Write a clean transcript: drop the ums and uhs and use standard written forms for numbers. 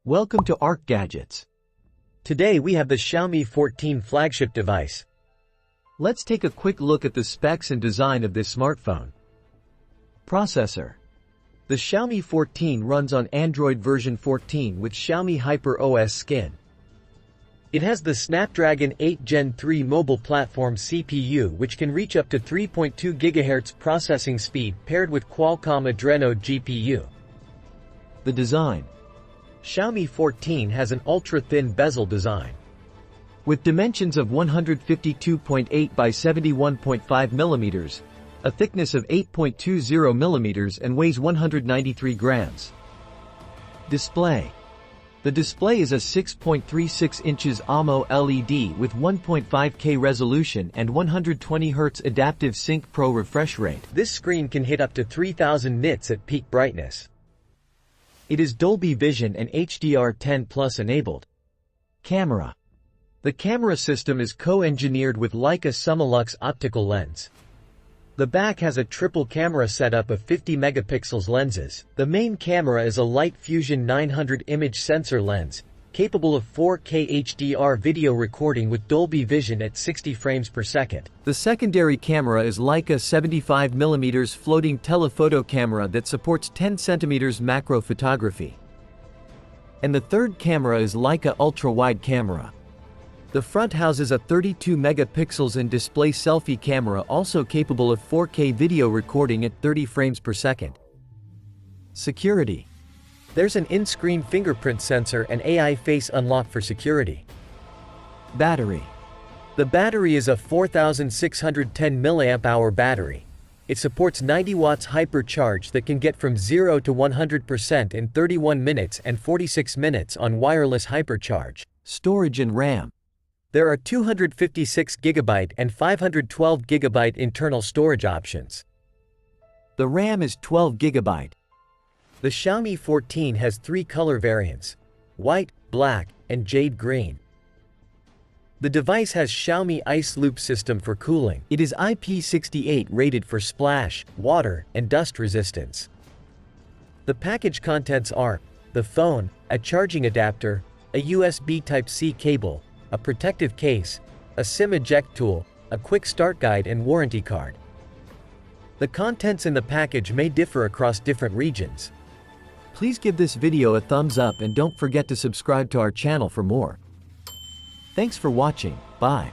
Welcome to ARC Gadgets. Today we have the Xiaomi 14 flagship device. Let's take a quick look at the specs and design of this smartphone. Processor. The Xiaomi 14 runs on Android version 14 with Xiaomi HyperOS skin. It has the Snapdragon 8 Gen 3 mobile platform CPU which can reach up to 3.2 GHz processing speed paired with Qualcomm Adreno GPU. The design. Xiaomi 14 has an ultra-thin bezel design. With dimensions of 152.8 by 71.5 mm, a thickness of 8.20 mm and weighs 193 grams. Display. The display is a 6.36 inches AMO LED with 1.5K resolution and 120 Hz Adaptive Sync Pro refresh rate. This screen can hit up to 3000 nits at peak brightness. It is Dolby Vision and HDR10+ enabled. Camera. The camera system is co-engineered with Leica Summilux optical lens. The back has a triple camera setup of 50 megapixels lenses. The main camera is a Light Fusion 900 image sensor lens, capable of 4K HDR video recording with Dolby Vision at 60 frames per second. The secondary camera is Leica 75mm floating telephoto camera that supports 10 cm macro photography. And the third camera is Leica ultra-wide camera. The front houses a 32 megapixels in-display selfie camera also capable of 4K video recording at 30 frames per second. Security. There's an in-screen fingerprint sensor and AI face unlock for security. Battery. The battery is a 4610 mAh battery. It supports 90 watts hypercharge that can get from 0 to 100% in 31 minutes and 46 minutes on wireless hypercharge. Storage and RAM. There are 256 GB and 512 GB internal storage options. The RAM is 12 GB. The Xiaomi 14 has 3 color variants: white, black, and jade green. The device has Xiaomi Ice Loop system for cooling. It is IP68 rated for splash, water, and dust resistance. The package contents are the phone, a charging adapter, a USB Type-C cable, a protective case, a SIM eject tool, a quick start guide and warranty card. The contents in the package may differ across different regions. Please give this video a thumbs up and don't forget to subscribe to our channel for more. Thanks for watching. Bye.